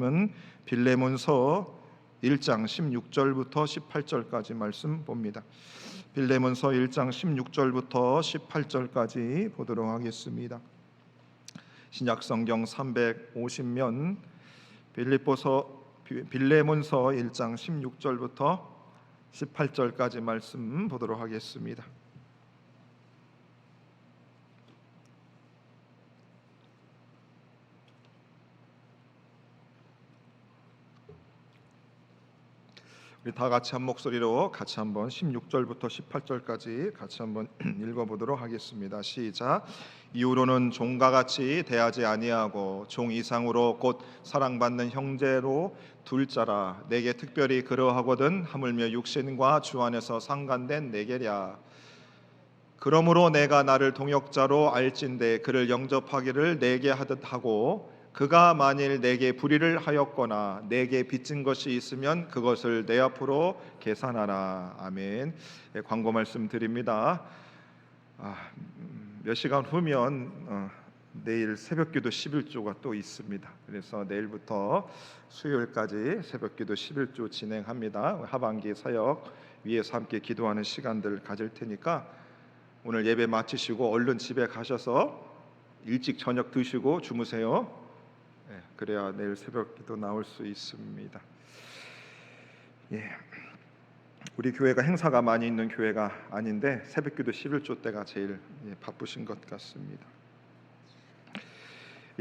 은 빌레몬서 1장 16절부터 18절까지 말씀 봅니다. 빌레몬서 1장 16절부터 18절까지 보도록 하겠습니다. 신약성경 350면 빌레몬서 1장 16절부터 18절까지 말씀 보도록 하겠습니다. 우리 다 같이 한 목소리로 같이 한번 16절부터 18절까지 같이 한번 읽어보도록 하겠습니다. 시작. 이후로는 종과 같이 대하지 아니하고 종 이상으로 곧 사랑받는 형제로 둘 자라. 내게 특별히 그러하거든 하물며 육신과 주 안에서 상간된 내게랴. 그러므로 내가 나를 동역자로 알진대 그를 영접하기를 내게 하듯 하고, 그가 만일 내게 불의를 하였거나 내게 빚진 것이 있으면 그것을 내 앞으로 계산하라. 아멘. 광고 말씀 드립니다. 몇 시간 후면 내일 새벽기도 11조가 또 있습니다. 그래서 내일부터 수요일까지 새벽기도 11조 진행합니다. 하반기 사역 위에서 함께 기도하는 시간들 가질 테니까 오늘 예배 마치시고 얼른 집에 가셔서 일찍 저녁 드시고 주무세요. 그래야 내일 새벽기도 나올 수 있습니다. 우리 교회가 행사가 많이 있는 교회가 아닌데 새벽기도 11조 때가 제일 바쁘신 것 같습니다.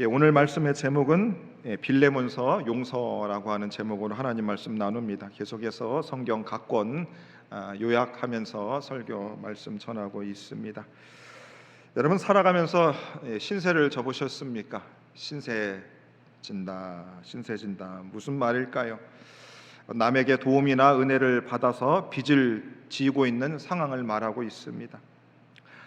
오늘 말씀의 제목은 빌레몬서 용서라고 하는 제목으로 하나님 말씀 나눕니다. 계속해서 성경 각 권 요약하면서 설교 말씀 전하고 있습니다. 여러분 살아가면서 신세를 져보셨습니까? 신세 진다 무슨 말일까요? 남에게 도움이나 은혜를 받아서 빚을 지고 있는 상황을 말하고 있습니다.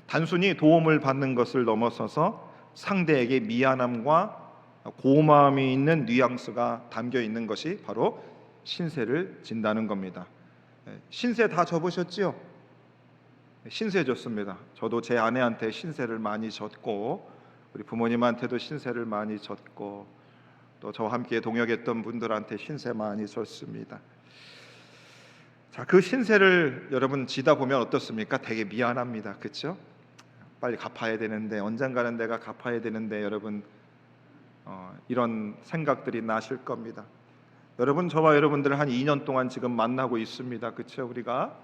단순히 도움을 받는 것을 넘어서서 상대에게 미안함과 고마움이 있는 뉘앙스가 담겨 있는 것이 바로 신세를 진다는 겁니다. 신세 다 져보셨지요? 신세 졌습니다. 저도 제 아내한테 신세를 많이 졌고 우리 부모님한테도 신세를 많이 졌고 또 저와 함께 동역했던 분들한테 신세 많이 졌습니다. 자, 그 신세를 여러분 지다 보면 어떻습니까? 되게 미안합니다. 그렇죠? 빨리 갚아야 되는데, 언젠가는 내가 갚아야 되는데, 여러분 이런 생각들이 나실 겁니다. 여러분, 저와 여러분들 한 2년 동안 지금 만나고 있습니다. 그렇죠? 우리가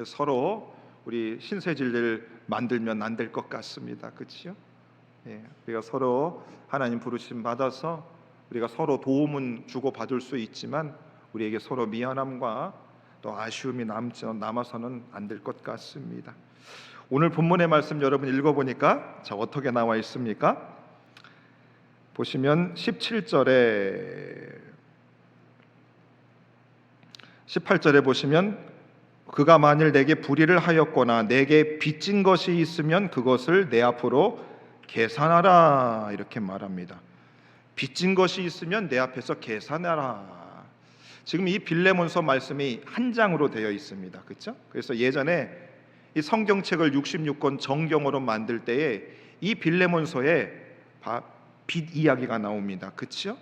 서로 우리 신세질 일 만들면 안 될 것 같습니다. 그렇죠? 우리가 서로 하나님 부르심 받아서 우리가 서로 도움은 주고 받을 수 있지만 우리에게 서로 미안함과 또 아쉬움이 남아서는 안 될 것 같습니다. 오늘 본문의 말씀 여러분 읽어보니까 어떻게 나와 있습니까? 보시면 18절에 보시면 그가 만일 내게 불의를 하였거나 내게 빚진 것이 있으면 그것을 내 앞으로 계산하라 이렇게 말합니다. 빚진 것이 있으면 내 앞에서 계산하라. 지금 이 빌레몬서 말씀이 한 장으로 되어 있습니다. 그렇죠? 그래서 예전에 이 성경책을 66권 정경으로 만들 때에 이 빌레몬서에 빚 이야기가 나옵니다. 그렇죠?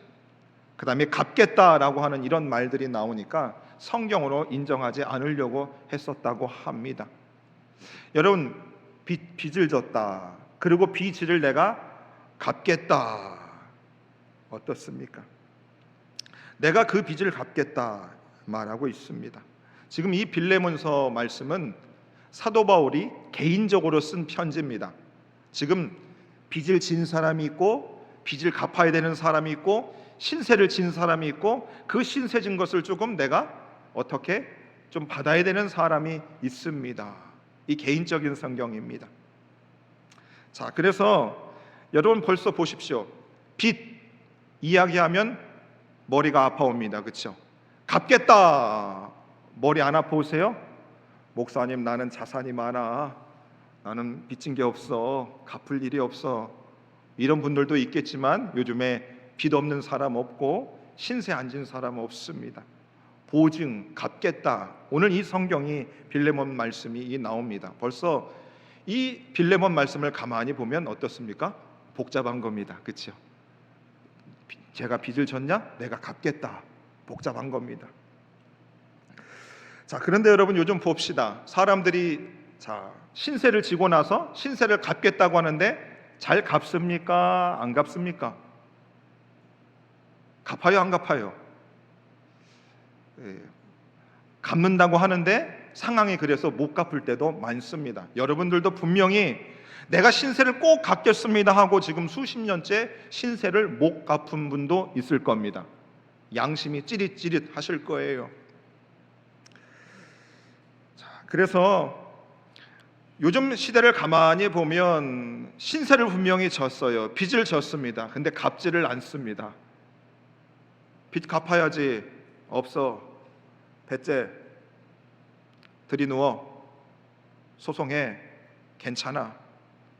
그 다음에 갚겠다라고 하는 이런 말들이 나오니까 성경으로 인정하지 않으려고 했었다고 합니다. 여러분, 빚을 졌다. 그리고 빚을 내가 갚겠다. 어떻습니까? 내가 그 빚을 갚겠다 말하고 있습니다. 지금 이 빌레몬서 말씀은 사도 바울이 개인적으로 쓴 편지입니다. 지금 빚을 진 사람이 있고 빚을 갚아야 되는 사람이 있고 신세를 진 사람이 있고 그 신세 진 것을 조금 내가 어떻게 좀 받아야 되는 사람이 있습니다. 이 개인적인 성경입니다. 자, 그래서 여러분 벌써 보십시오. 빚 이야기하면 머리가 아파옵니다. 그렇죠? 갚겠다. 머리 안 아파오세요? 목사님, 나는 자산이 많아. 나는 빚진 게 없어. 갚을 일이 없어. 이런 분들도 있겠지만 요즘에 빚 없는 사람 없고 신세 안 진 사람 없습니다. 보증, 갚겠다. 오늘 이 성경이 빌레몬 말씀이 나옵니다. 벌써 이 빌레몬 말씀을 가만히 보면 어떻습니까? 복잡한 겁니다. 그렇죠? 제가 빚을 졌냐? 내가 갚겠다. 복잡한 겁니다. 자, 그런데 여러분 요즘 봅시다. 사람들이 신세를 지고 나서 신세를 갚겠다고 하는데 잘 갚습니까? 안 갚습니까? 갚아요, 안 갚아요? 갚는다고 하는데 상황이 그래서 못 갚을 때도 많습니다. 여러분들도 분명히 내가 신세를 꼭 갚겠습니다 하고 지금 수십 년째 신세를 못 갚은 분도 있을 겁니다. 양심이 찌릿찌릿 하실 거예요. 그래서 요즘 시대를 가만히 보면 신세를 분명히 졌어요. 빚을 졌습니다. 근데 갚지를 않습니다. 빚 갚아야지. 없어. 배째. 들이누워. 소송해. 괜찮아.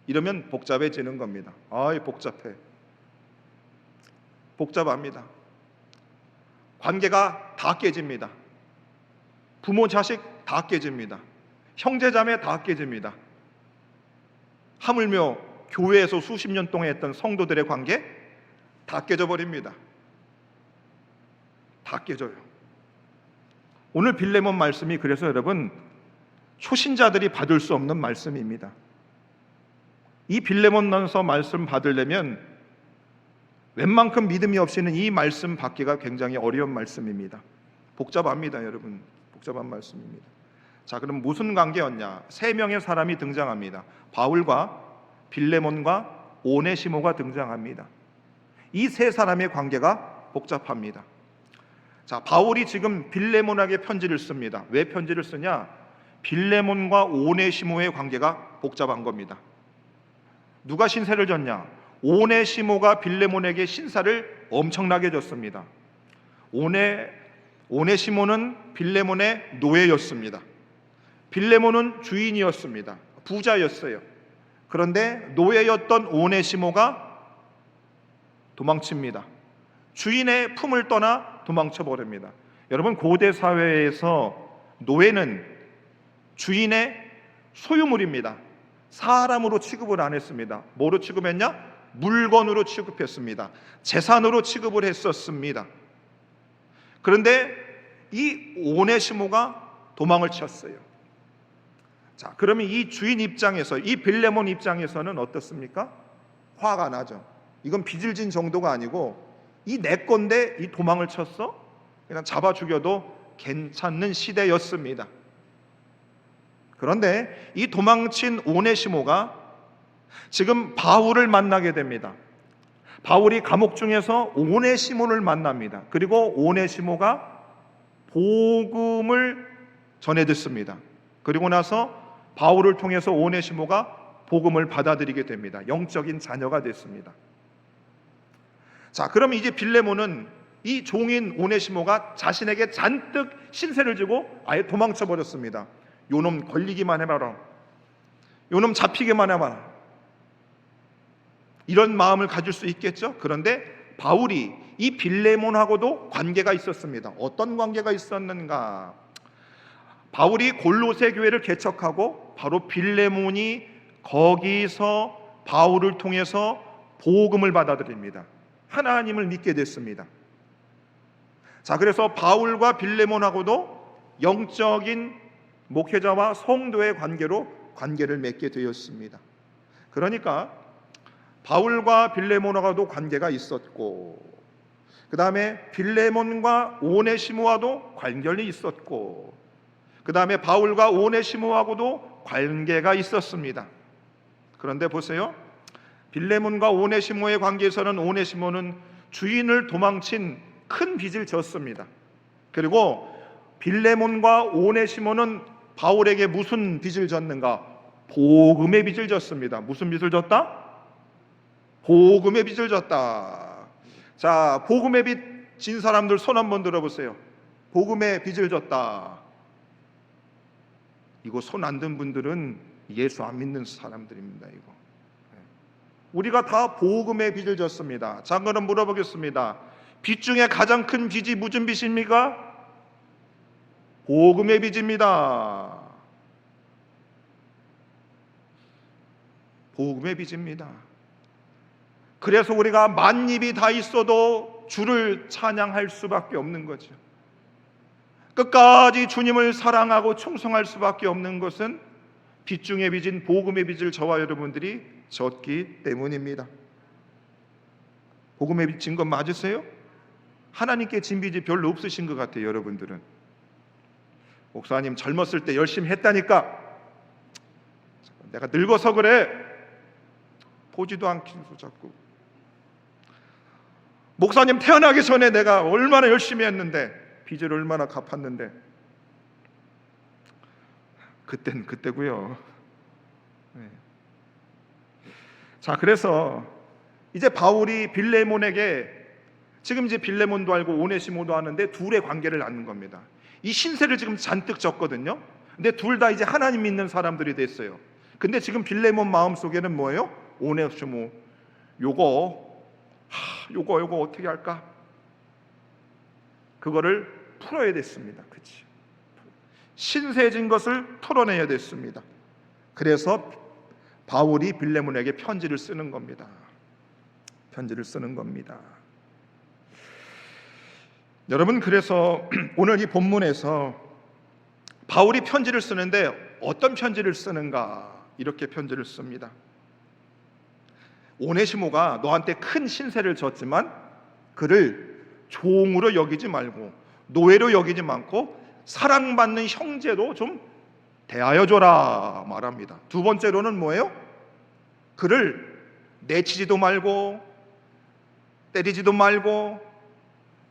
이러면 복잡해지는 겁니다. 아이, 복잡해. 복잡합니다. 관계가 다 깨집니다. 부모 자식 다 깨집니다. 형제자매 다 깨집니다. 하물며 교회에서 수십 년 동안 했던 성도들의 관계 다 깨져버립니다. 다 깨져요. 오늘 빌레몬 말씀이 그래서 여러분 초신자들이 받을 수 없는 말씀입니다. 이 빌레몬서 말씀 받으려면 웬만큼 믿음이 없이는 이 말씀 받기가 굉장히 어려운 말씀입니다. 복잡합니다, 여러분. 복잡한 말씀입니다. 자, 그럼 무슨 관계였냐? 세 명의 사람이 등장합니다. 바울과 빌레몬과 오네시모가 등장합니다. 이 세 사람의 관계가 복잡합니다. 자, 바울이 지금 빌레몬에게 편지를 씁니다. 왜 편지를 쓰냐? 빌레몬과 오네시모의 관계가 복잡한 겁니다. 누가 신세를 졌냐? 오네시모가 빌레몬에게 신사를 엄청나게 졌습니다. 오네시모는 빌레몬의 노예였습니다. 빌레몬은 주인이었습니다. 부자였어요. 그런데 노예였던 오네시모가 도망칩니다. 주인의 품을 떠나 도망쳐 버립니다. 여러분, 고대 사회에서 노예는 주인의 소유물입니다. 사람으로 취급을 안 했습니다. 뭐로 취급했냐? 물건으로 취급했습니다. 재산으로 취급을 했었습니다. 그런데 이 오네시모가 도망을 쳤어요. 자, 그러면 이 주인 입장에서, 이 빌레몬 입장에서는 어떻습니까? 화가 나죠. 이건 빚을 진 정도가 아니고 이 내 건데 이 도망을 쳤어? 그냥 잡아 죽여도 괜찮는 시대였습니다. 그런데 이 도망친 오네시모가 지금 바울을 만나게 됩니다. 바울이 감옥 중에서 오네시모를 만납니다. 그리고 오네시모가 복음을 전해 듣습니다. 그리고 나서 바울을 통해서 오네시모가 복음을 받아들이게 됩니다. 영적인 자녀가 됐습니다. 자, 그럼 이제 빌레몬은 이 종인 오네시모가 자신에게 잔뜩 신세를 지고 아예 도망쳐 버렸습니다. 요놈 걸리기만 해봐라. 요놈 잡히기만 해봐라. 이런 마음을 가질 수 있겠죠. 그런데 바울이 이 빌레몬하고도 관계가 있었습니다. 어떤 관계가 있었는가? 바울이 골로새 교회를 개척하고 바로 빌레몬이 거기서 바울을 통해서 복음을 받아들입니다. 하나님을 믿게 됐습니다. 자, 그래서 바울과 빌레몬하고도 영적인 목회자와 성도의 관계를 맺게 되었습니다. 그러니까 바울과 빌레몬하고도 관계가 있었고, 그 다음에 빌레몬과 오네시모와도 관계가 있었고, 그 다음에 바울과 오네시모하고도 관계가 있었습니다. 그런데 보세요. 빌레몬과 오네시모의 관계에서는 오네시모는 주인을 도망친 큰 빚을 졌습니다. 그리고 빌레몬과 오네시모는 바울에게 무슨 빚을 졌는가? 복음의 빚을 졌습니다. 무슨 빚을 졌다? 복음의 빚을 졌다. 자, 복음의 빚 진 사람들 손 한번 들어보세요. 복음의 빚을 졌다. 이거 손 안 든 분들은 예수 안 믿는 사람들입니다. 이거. 우리가 다 복음의 빚을 졌습니다. 자, 그럼 물어보겠습니다. 빚 중에 가장 큰 빚이 무슨 빚입니까? 복음의 빚입니다. 복음의 빚입니다. 그래서 우리가 만입이 다 있어도 주를 찬양할 수밖에 없는 거죠. 끝까지 주님을 사랑하고 충성할 수밖에 없는 것은 빛 중에 빚인 복음의 빚을 저와 여러분들이 졌기 때문입니다. 복음의 빚진 건 맞으세요? 하나님께 진 빚이 별로 없으신 것 같아요. 여러분들은 목사님 젊었을 때 열심히 했다니까 내가 늙어서 그래 보지도 않기도 자꾸 목사님 태어나기 전에 내가 얼마나 열심히 했는데 빚을 얼마나 갚았는데 그땐 그때고요. 네. 자, 그래서 이제 바울이 빌레몬에게 지금 이제 빌레몬도 알고 오네시모도 아는데 둘의 관계를 낳는 겁니다. 이 신세를 지금 잔뜩 졌거든요. 근데 둘 다 이제 하나님 믿는 사람들이 됐어요. 근데 지금 빌레몬 마음속에는 뭐예요? 오네시모 요거 어떻게 할까? 그거를 풀어야 됐습니다. 그치? 신세진 것을 풀어내야 됐습니다. 그래서 바울이 빌레몬에게 편지를 쓰는 겁니다. 편지를 쓰는 겁니다. 여러분, 그래서 오늘 이 본문에서 바울이 편지를 쓰는데 어떤 편지를 쓰는가? 이렇게 편지를 씁니다. 오네시모가 너한테 큰 신세를 졌지만 그를 종으로 여기지 말고 노예로 여기지 않고 사랑받는 형제로 좀 대하여줘라 말합니다. 두 번째로는 뭐예요? 그를 내치지도 말고 때리지도 말고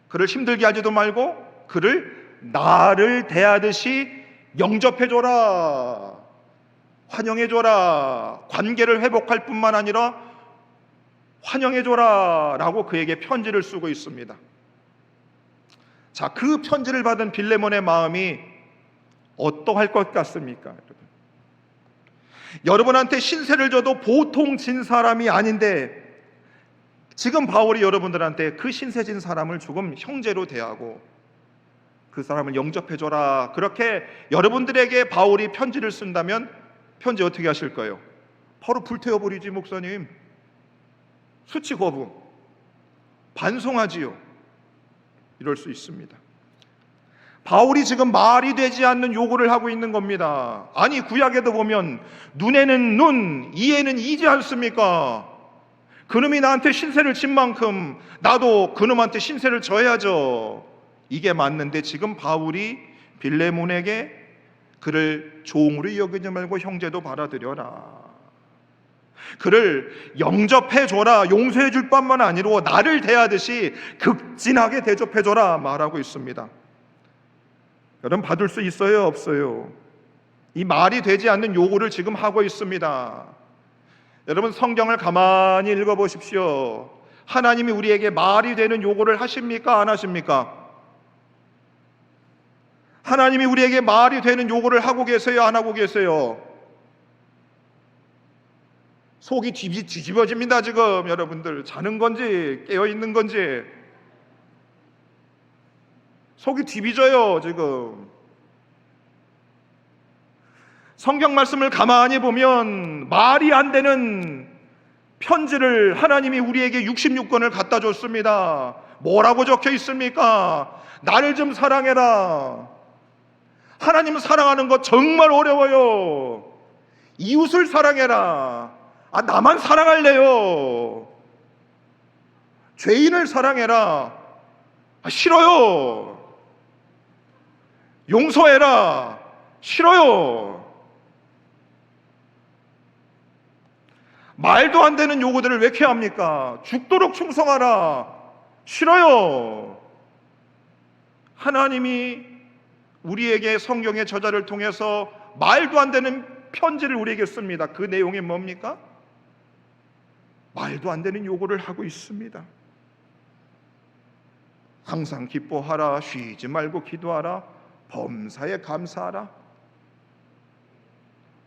그를 힘들게 하지도 말고 그를 나를 대하듯이 영접해줘라, 환영해줘라, 관계를 회복할 뿐만 아니라 환영해줘라 라고 그에게 편지를 쓰고 있습니다. 자, 그 편지를 받은 빌레몬의 마음이 어떠할 것 같습니까? 여러분한테 신세를 져도 보통 진 사람이 아닌데 지금 바울이 여러분들한테 그 신세진 사람을 조금 형제로 대하고 그 사람을 영접해줘라, 그렇게 여러분들에게 바울이 편지를 쓴다면 편지 어떻게 하실 거예요? 바로 불태워버리지 목사님. 수치 거부, 반송하지요. 이럴 수 있습니다. 바울이 지금 말이 되지 않는 요구를 하고 있는 겁니다. 아니, 구약에도 보면 눈에는 눈, 이에는 이지 않습니까? 그놈이 나한테 신세를 진 만큼 나도 그놈한테 신세를 져야죠. 이게 맞는데 지금 바울이 빌레몬에게 그를 종으로 여기지 말고 형제도 받아들여라, 그를 영접해줘라, 용서해줄 뿐만 아니라 나를 대하듯이 극진하게 대접해줘라 말하고 있습니다. 여러분, 받을 수 있어요, 없어요? 이 말이 되지 않는 요구를 지금 하고 있습니다. 여러분, 성경을 가만히 읽어보십시오. 하나님이 우리에게 말이 되는 요구를 하십니까, 안 하십니까? 하나님이 우리에게 말이 되는 요구를 하고 계세요, 안 하고 계세요? 속이 뒤집어집니다. 지금 여러분들 자는 건지 깨어있는 건지 속이 뒤집어져요. 지금 성경 말씀을 가만히 보면 말이 안 되는 편지를 하나님이 우리에게 66권을 갖다 줬습니다. 뭐라고 적혀 있습니까? 나를 좀 사랑해라. 하나님 사랑하는 거 정말 어려워요. 이웃을 사랑해라. 나만 사랑할래요. 죄인을 사랑해라. 싫어요. 용서해라. 싫어요. 말도 안 되는 요구들을 왜 이렇게 합니까? 죽도록 충성하라. 싫어요. 하나님이 우리에게 성경의 저자를 통해서 말도 안 되는 편지를 우리에게 씁니다. 그 내용이 뭡니까? 말도 안 되는 요구를 하고 있습니다. 항상 기뻐하라, 쉬지 말고 기도하라, 범사에 감사하라.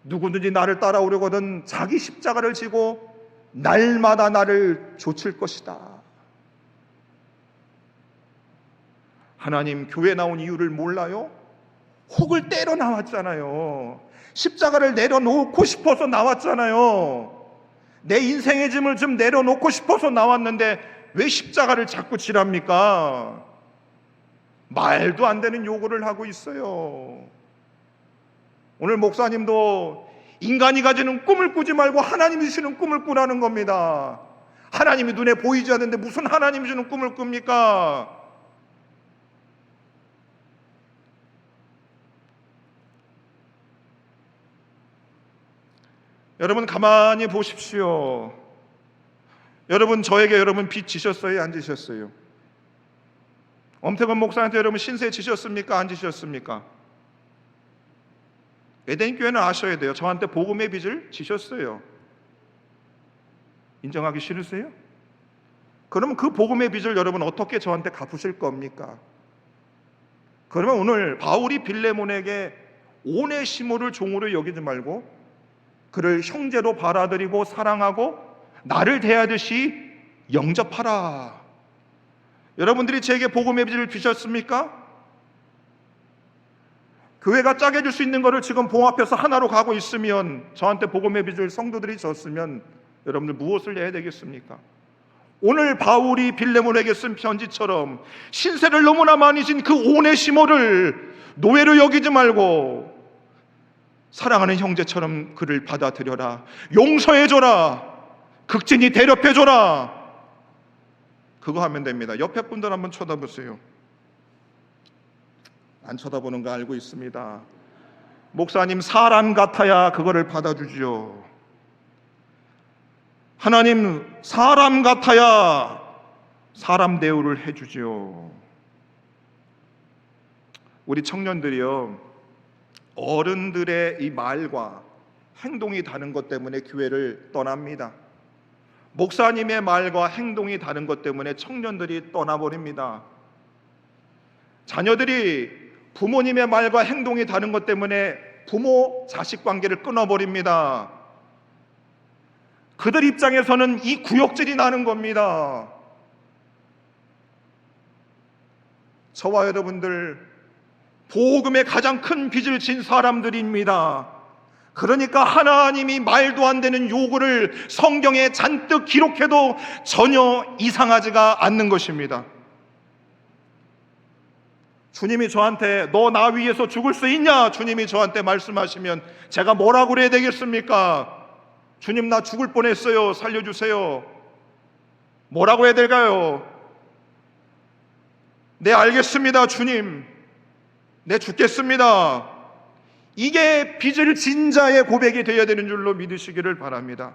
누구든지 나를 따라오려거든 자기 십자가를 지고 날마다 나를 좇을 것이다. 하나님, 교회 나온 이유를 몰라요? 혹을 때려 나왔잖아요. 십자가를 내려놓고 싶어서 나왔잖아요. 내 인생의 짐을 좀 내려놓고 싶어서 나왔는데 왜 십자가를 자꾸 지랍니까? 말도 안 되는 요구를 하고 있어요. 오늘 목사님도 인간이 가지는 꿈을 꾸지 말고 하나님이 주시는 꿈을 꾸라는 겁니다. 하나님이 눈에 보이지 않는데 무슨 하나님이 주는 꿈을 꿉니까? 여러분 가만히 보십시오. 여러분 저에게 여러분 빚 지셨어요? 안 지셨어요? 엄태건 목사한테 여러분 신세 지셨습니까? 안 지셨습니까? 에덴교회는 아셔야 돼요. 저한테 복음의 빚을 지셨어요. 인정하기 싫으세요? 그러면 그 복음의 빚을 여러분 어떻게 저한테 갚으실 겁니까? 그러면 오늘 바울이 빌레몬에게 오네시모를 종으로 여기지 말고 그를 형제로 받아들이고 사랑하고 나를 대하듯이 영접하라. 여러분들이 제게 복음의 빚을 지셨습니까? 교회가 짜게 줄 수 있는 것을 지금 봉합해서 하나로 가고 있으면, 저한테 복음의 빚을 성도들이 졌으면 여러분들 무엇을 해야 되겠습니까? 오늘 바울이 빌레몬에게 쓴 편지처럼 신세를 너무나 많이 진 그 오네시모를 노예로 여기지 말고 사랑하는 형제처럼 그를 받아들여라. 용서해줘라. 극진히 대접해줘라. 그거 하면 됩니다. 옆에 분들 한번 쳐다보세요. 안 쳐다보는 거 알고 있습니다. 목사님 사람 같아야 그거를 받아주죠. 하나님 사람 같아야 사람 대우를 해주죠. 우리 청년들이요, 어른들의 이 말과 행동이 다른 것 때문에 교회를 떠납니다. 목사님의 말과 행동이 다른 것 때문에 청년들이 떠나버립니다. 자녀들이 부모님의 말과 행동이 다른 것 때문에 부모 자식 관계를 끊어버립니다. 그들 입장에서는 이 구역질이 나는 겁니다. 저와 여러분들 복음의 가장 큰 빚을 진 사람들입니다. 그러니까 하나님이 말도 안 되는 요구를 성경에 잔뜩 기록해도 전혀 이상하지가 않는 것입니다. 주님이 저한테 너 나 위해서 죽을 수 있냐? 주님이 저한테 말씀하시면 제가 뭐라고 그래야 되겠습니까? 주님 나 죽을 뻔했어요. 살려주세요. 뭐라고 해야 될까요? 네 알겠습니다 주님. 네 죽겠습니다. 이게 빚을 진 자의 고백이 되어야 되는 줄로 믿으시기를 바랍니다.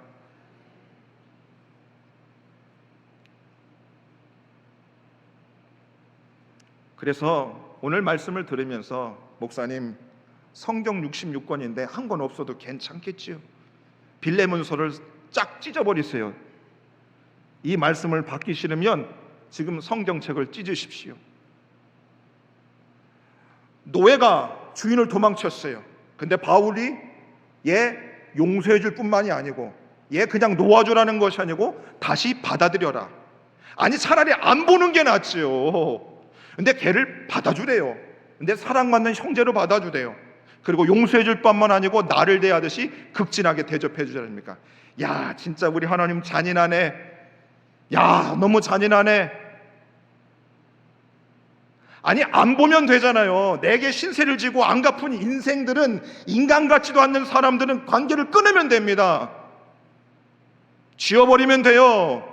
그래서 오늘 말씀을 들으면서 목사님 성경 66권인데 한 권 없어도 괜찮겠지요. 빌레몬서를 쫙 찢어버리세요. 이 말씀을 받기 싫으면 지금 성경책을 찢으십시오. 노예가 주인을 도망쳤어요. 근데 바울이 얘 용서해 줄 뿐만이 아니고 얘 그냥 놓아주라는 것이 아니고 다시 받아들여라. 아니 차라리 안 보는 게 낫지요. 근데 걔를 받아주래요. 근데 사랑받는 형제로 받아주래요. 그리고 용서해 줄 뿐만 아니고 나를 대하듯이 극진하게 대접해 주자니까. 야 진짜 우리 하나님 잔인하네. 야 너무 잔인하네. 아니 안 보면 되잖아요. 내게 신세를 지고 안 갚은 인생들은, 인간 같지도 않는 사람들은 관계를 끊으면 됩니다. 지워버리면 돼요.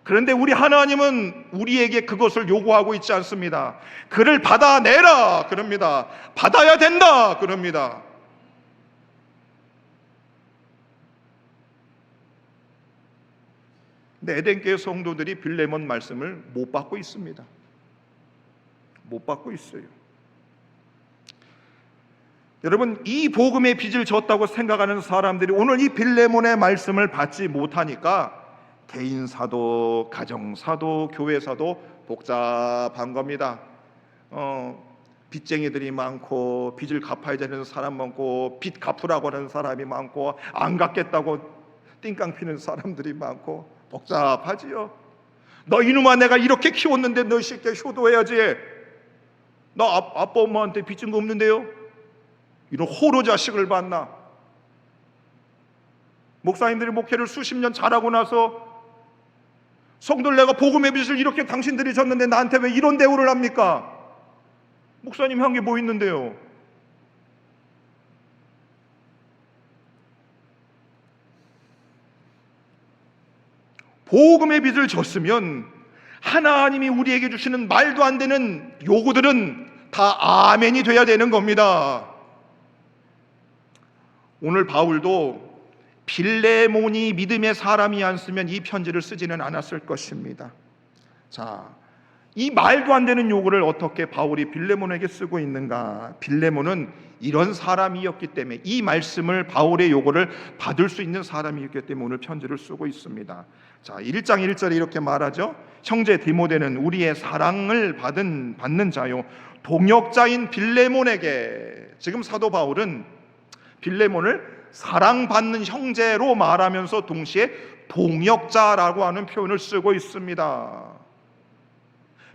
그런데 우리 하나님은 우리에게 그것을 요구하고 있지 않습니다. 그를 받아내라 그럽니다. 받아야 된다 그럽니다. 근데 에덴교회 성도들이 빌레몬 말씀을 못 받고 있습니다. 못 받고 있어요. 여러분 이 복음의 빚을 졌다고 생각하는 사람들이 오늘 이 빌레몬의 말씀을 받지 못하니까 개인사도, 가정사도, 교회사도 복잡한 겁니다. 빚쟁이들이 많고 빚을 갚아야 되는 사람 많고 빚 갚으라고 하는 사람이 많고 안 갚겠다고 띵깡 피는 사람들이 많고 복잡하지요. 너 이놈아 내가 이렇게 키웠는데 너 쉽게 효도해야지. 너 아빠 엄마한테 빚진 거 없는데요? 이런 호로 자식을 봤나? 목사님들이 목회를 수십 년 잘하고 나서 성도들, 내가 복음의 빚을 이렇게 당신들이 졌는데 나한테 왜 이런 대우를 합니까? 목사님 한 게 뭐 있는데요? 복음의 빚을 졌으면 하나님이 우리에게 주시는 말도 안 되는 요구들은 다 아멘이 돼야 되는 겁니다. 오늘 바울도 빌레몬이 믿음의 사람이 않으면 이 편지를 쓰지는 않았을 것입니다. 자, 이 말도 안 되는 요구를 어떻게 바울이 빌레몬에게 쓰고 있는가? 빌레몬은 이런 사람이었기 때문에, 이 말씀을, 바울의 요구를 받을 수 있는 사람이었기 때문에 오늘 편지를 쓰고 있습니다. 자, 1장 1절에 이렇게 말하죠. 형제 디모데는 우리의 사랑을 받는 자요 동역자인 빌레몬에게, 지금 사도 바울은 빌레몬을 사랑받는 형제로 말하면서 동시에 동역자라고 하는 표현을 쓰고 있습니다.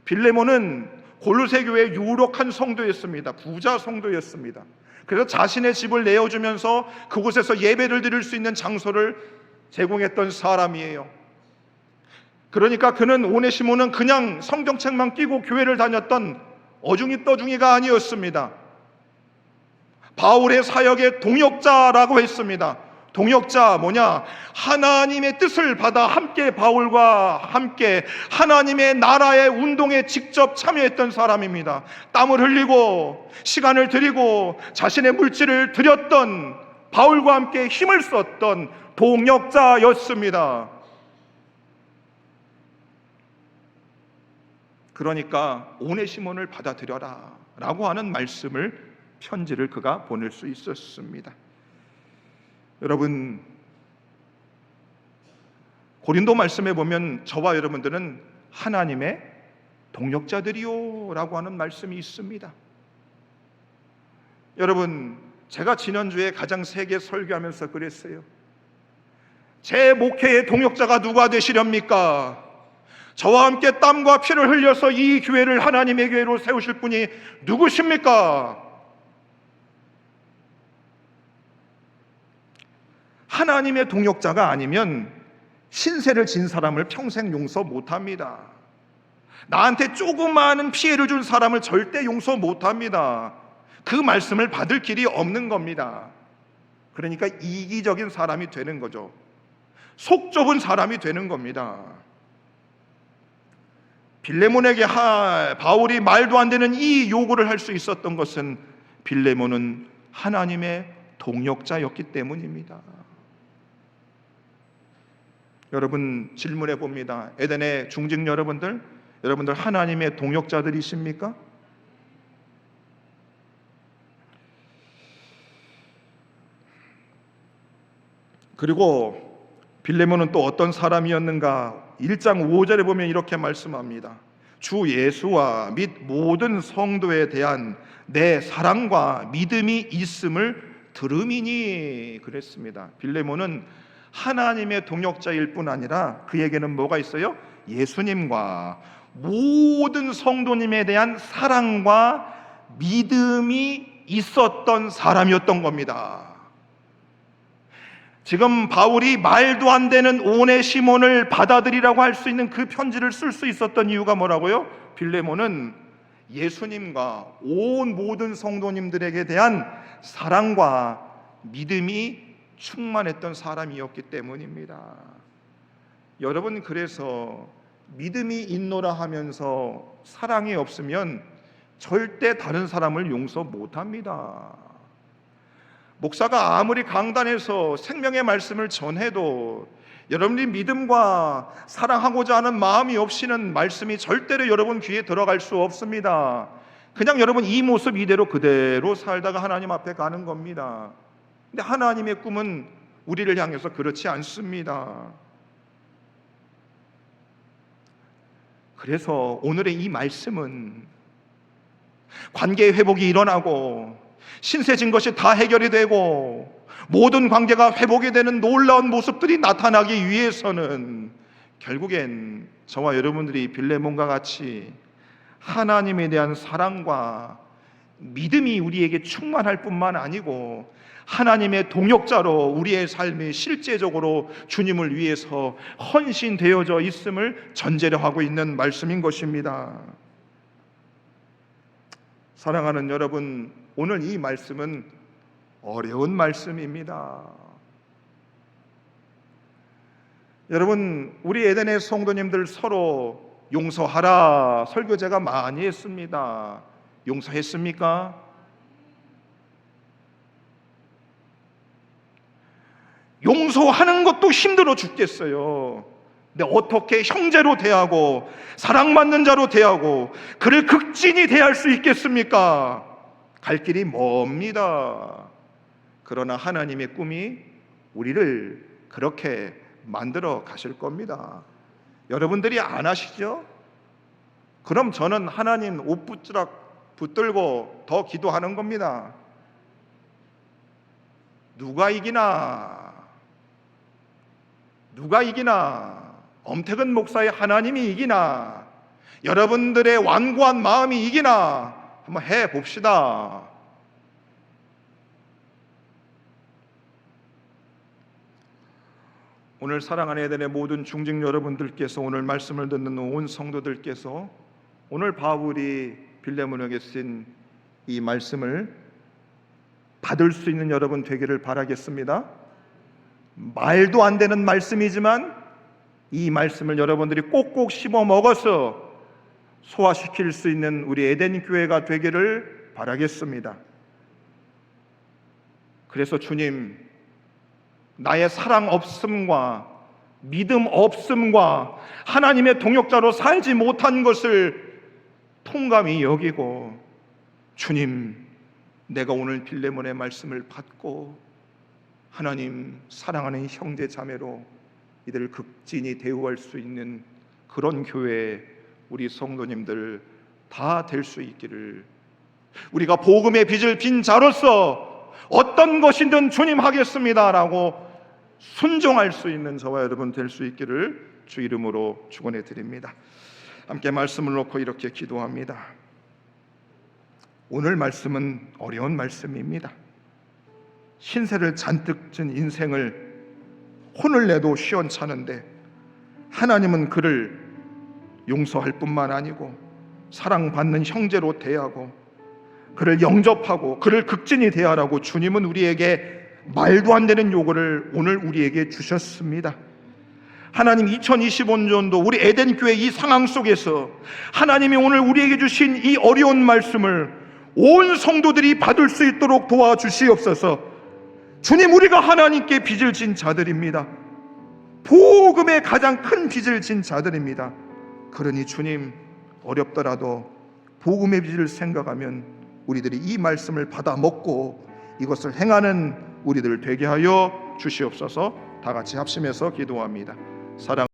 빌레몬은 골로새 교회의 유력한 성도였습니다. 부자 성도였습니다. 그래서 자신의 집을 내어주면서 그곳에서 예배를 드릴 수 있는 장소를 제공했던 사람이에요. 그러니까 그는, 오네시모는 그냥 성경책만 끼고 교회를 다녔던 어중이 떠중이가 아니었습니다. 바울의 사역의 동역자라고 했습니다. 동역자 뭐냐? 하나님의 뜻을 받아 함께 바울과 함께 하나님의 나라의 운동에 직접 참여했던 사람입니다. 땀을 흘리고 시간을 들이고 자신의 물질을 들였던, 바울과 함께 힘을 썼던 동역자였습니다. 그러니까 오네시몬을 받아들여라 라고 하는 말씀을, 편지를 그가 보낼 수 있었습니다. 여러분, 고린도 말씀에 보면 저와 여러분들은 하나님의 동역자들이요 라고 하는 말씀이 있습니다. 여러분, 제가 지난주에 가장 세게 설교하면서 그랬어요. 제 목회의 동역자가 누가 되시렵니까? 저와 함께 땀과 피를 흘려서 이 교회를 하나님의 교회로 세우실 분이 누구십니까? 하나님의 동역자가 아니면 신세를 진 사람을 평생 용서 못합니다. 나한테 조그마한 피해를 준 사람을 절대 용서 못합니다. 그 말씀을 받을 길이 없는 겁니다. 그러니까 이기적인 사람이 되는 거죠. 속 좁은 사람이 되는 겁니다. 빌레몬에게 바울이 말도 안 되는 이 요구를 할 수 있었던 것은 빌레몬은 하나님의 동역자였기 때문입니다. 여러분, 질문해 봅니다. 에덴의 중직 여러분들 하나님의 동역자들이십니까? 그리고 빌레몬은 또 어떤 사람이었는가? 1장 5절에 보면 이렇게 말씀합니다. 주 예수와 및 모든 성도에 대한 내 사랑과 믿음이 있음을 들음이니, 그랬습니다. 빌레몬은 하나님의 동역자일 뿐 아니라 그에게는 뭐가 있어요? 예수님과 모든 성도님에 대한 사랑과 믿음이 있었던 사람이었던 겁니다. 지금 바울이 말도 안 되는 오네시몬을 받아들이라고 할 수 있는 그 편지를 쓸 수 있었던 이유가 뭐라고요? 빌레몬은 예수님과 온 모든 성도님들에게 대한 사랑과 믿음이 충만했던 사람이었기 때문입니다. 여러분, 그래서 믿음이 있노라 하면서 사랑이 없으면 절대 다른 사람을 용서 못합니다. 목사가 아무리 강단에서 생명의 말씀을 전해도 여러분이 믿음과 사랑하고자 하는 마음이 없이는 말씀이 절대로 여러분 귀에 들어갈 수 없습니다. 그냥 여러분 이 모습 이대로 그대로 살다가 하나님 앞에 가는 겁니다. 근데 하나님의 꿈은 우리를 향해서 그렇지 않습니다. 그래서 오늘의 이 말씀은 관계의 회복이 일어나고 신세진 것이 다 해결이 되고 모든 관계가 회복이 되는 놀라운 모습들이 나타나기 위해서는 결국엔 저와 여러분들이 빌레몬과 같이 하나님에 대한 사랑과 믿음이 우리에게 충만할 뿐만 아니고 하나님의 동역자로 우리의 삶이 실제적으로 주님을 위해서 헌신되어져 있음을 전제로 하고 있는 말씀인 것입니다. 사랑하는 여러분, 오늘 이 말씀은 어려운 말씀입니다. 여러분, 우리 에덴의 성도님들 서로 용서하라 설교 제가 많이 했습니다. 용서했습니까? 용서하는 것도 힘들어 죽겠어요. 근데 어떻게 형제로 대하고 사랑받는 자로 대하고 그를 극진히 대할 수 있겠습니까? 갈 길이 멉니다. 그러나 하나님의 꿈이 우리를 그렇게 만들어 가실 겁니다. 여러분들이 안 하시죠? 그럼 저는 하나님 옷 붙들고 더 기도하는 겁니다. 누가 이기나? 누가 이기나? 엄태근 목사의 하나님이 이기나? 여러분들의 완고한 마음이 이기나? 한번 해봅시다. 오늘 사랑하는 에덴의 모든 중직 여러분들께서, 오늘 말씀을 듣는 온 성도들께서 오늘 바울이 빌레몬에게 쓴 이 말씀을 받을 수 있는 여러분 되기를 바라겠습니다. 말도 안 되는 말씀이지만 이 말씀을 여러분들이 꼭꼭 씹어 먹어서 소화시킬 수 있는 우리 에덴 교회가 되기를 바라겠습니다. 그래서 주님, 나의 사랑 없음과 믿음 없음과 하나님의 동역자로 살지 못한 것을 통감히 여기고, 주님, 내가 오늘 빌레몬의 말씀을 받고 하나님 사랑하는 형제 자매로 이들을 극진히 대우할 수 있는 그런 교회, 우리 성도님들 다 될 수 있기를, 우리가 복음의 빚을 빈 자로서 어떤 것이든 주님 하겠습니다라고 순종할 수 있는 저와 여러분 될 수 있기를 주 이름으로 축원해 드립니다. 함께 말씀을 놓고 이렇게 기도합니다. 오늘 말씀은 어려운 말씀입니다. 신세를 잔뜩 진 인생을 혼을 내도 시원찮은데 하나님은 그를 용서할 뿐만 아니고 사랑받는 형제로 대하고 그를 영접하고 그를 극진히 대하라고 주님은 우리에게 말도 안 되는 요구를 오늘 우리에게 주셨습니다. 하나님, 2025년도 우리 에덴 교회 이 상황 속에서 하나님이 오늘 우리에게 주신 이 어려운 말씀을 온 성도들이 받을 수 있도록 도와주시옵소서. 주님, 우리가 하나님께 빚을 진 자들입니다. 복음의 가장 큰 빚을 진 자들입니다. 그러니 주님, 어렵더라도 복음의 빚을 생각하면 우리들이 이 말씀을 받아 먹고 이것을 행하는 우리들 되게 하여 주시옵소서. 다 같이 합심해서 기도합니다. 사랑